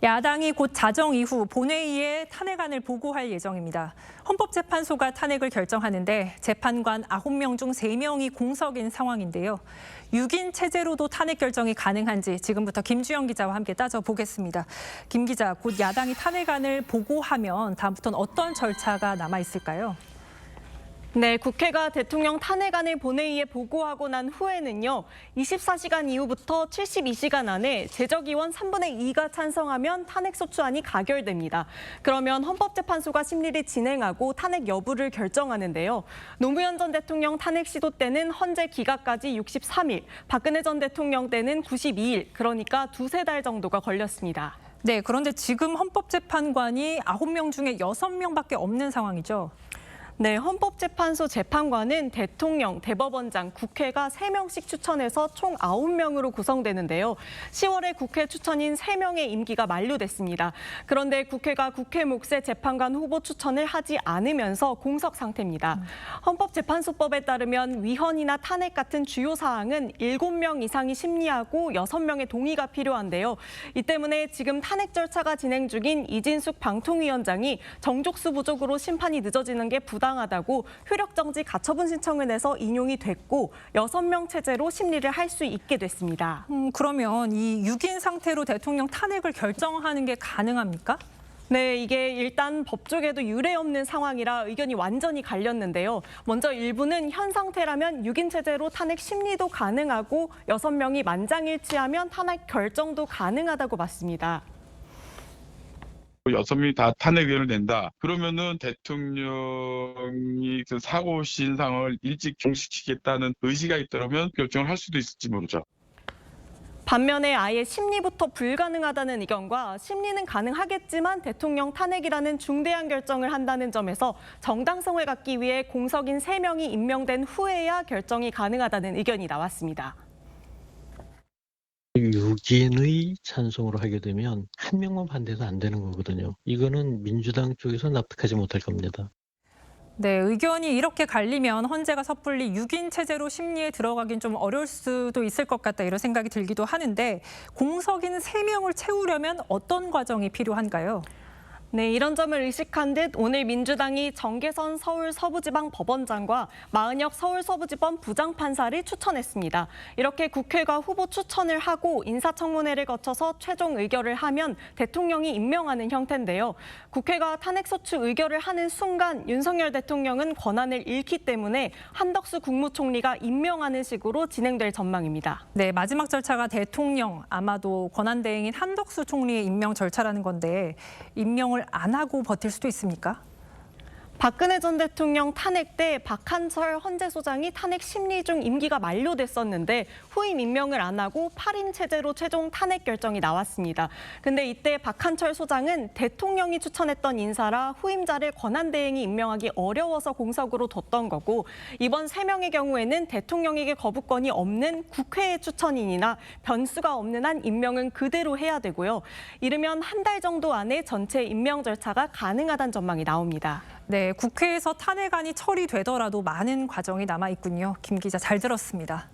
야당이 곧 자정 이후 본회의에 탄핵안을 보고할 예정입니다. 헌법재판소가 탄핵을 결정하는데 재판관 9명 중 3명이 공석인 상황인데요. 6인 체제로도 탄핵 결정이 가능한지 지금부터 김주영 기자와 함께 따져보겠습니다. 김 기자, 곧 야당이 탄핵안을 보고하면 다음부터는 어떤 절차가 남아있을까요? 네, 국회가 대통령 탄핵안을 본회의에 보고하고 난 후에는요, 24시간 이후부터 72시간 안에 제적의원 3분의 2가 찬성하면 탄핵소추안이 가결됩니다. 그러면 헌법재판소가 심리를 진행하고 탄핵 여부를 결정하는데요. 노무현 전 대통령 탄핵 시도 때는 헌재 기각까지 63일, 박근혜 전 대통령 때는 92일, 그러니까 두세 달 정도가 걸렸습니다. 네, 그런데 지금 헌법재판관이 9명 중에 6명밖에 없는 상황이죠. 네, 헌법재판소 재판관은 대통령, 대법원장, 국회가 3명씩 추천해서 총 9명으로 구성되는데요. 10월에 국회 추천인 3명의 임기가 만료됐습니다. 그런데 국회가 국회 몫의 재판관 후보 추천을 하지 않으면서 공석 상태입니다. 헌법재판소법에 따르면 위헌이나 탄핵 같은 주요 사항은 7명 이상이 심리하고 6명의 동의가 필요한데요. 이 때문에 지금 탄핵 절차가 진행 중인 이진숙 방통위원장이 정족수 부족으로 심판이 늦어지는 게 부당하다고 효력정지 가처분 신청을 내서 인용이 됐고 6명 체제로 심리를 할 수 있게 됐습니다. 그러면 이 6인 상태로 대통령 탄핵을 결정하는 게 가능합니까? 네, 이게 일단 법조계도 유례 없는 상황이라 의견이 완전히 갈렸는데요. 먼저 일부는 현 상태라면 6인 체제로 탄핵 심리도 가능하고 6명이 만장일치하면 탄핵 결정도 가능하다고 봤습니다. 6명이 다 탄핵 의견을 낸다. 그러면은 대통령이 그 사고 신상을 일찍 종식시키겠다는 의지가 있더라면 결정을 할 수도 있을지 모르죠. 반면에 아예 심리부터 불가능하다는 의견과 심리는 가능하겠지만 대통령 탄핵이라는 중대한 결정을 한다는 점에서 정당성을 갖기 위해 공석인 3명이 임명된 후에야 결정이 가능하다는 의견이 나왔습니다. 6인의 찬성으로 하게 되면 1명만 반대도 안 되는 거거든요. 이거는 민주당 쪽에서 납득하지 못할 겁니다. 네, 의견이 이렇게 갈리면 헌재가 섣불리 6인 체제로 심리에 들어가긴 좀 어려울 수도 있을 것 같다 이런 생각이 들기도 하는데 공석인 3명을 채우려면 어떤 과정이 필요한가요? 네, 이런 점을 의식한 듯 오늘 민주당이 정계선 서울 서부지방 법원장과 마은혁 서울 서부지법 부장판사를 추천했습니다. 이렇게 국회가 후보 추천을 하고 인사청문회를 거쳐서 최종 의결을 하면 대통령이 임명하는 형태인데요. 국회가 탄핵소추 의결을 하는 순간 윤석열 대통령은 권한을 잃기 때문에 한덕수 국무총리가 임명하는 식으로 진행될 전망입니다. 네, 마지막 절차가 대통령, 아마도 권한대행인 한덕수 총리의 임명 절차라는 건데 임명을 안 하고 버틸 수도 있습니까? 박근혜 전 대통령 탄핵 때 박한철 헌재소장이 탄핵 심리 중 임기가 만료됐었는데 후임 임명을 안 하고 8인 체제로 최종 탄핵 결정이 나왔습니다. 근데 이때 박한철 소장은 대통령이 추천했던 인사라 후임자를 권한대행이 임명하기 어려워서 공석으로 뒀던 거고 이번 3명의 경우에는 대통령에게 거부권이 없는 국회의 추천인이나 변수가 없는 한 임명은 그대로 해야 되고요. 이르면 한 달 정도 안에 전체 임명 절차가 가능하다는 전망이 나옵니다. 네, 국회에서 탄핵안이 처리되더라도 많은 과정이 남아 있군요. 김 기자 잘 들었습니다.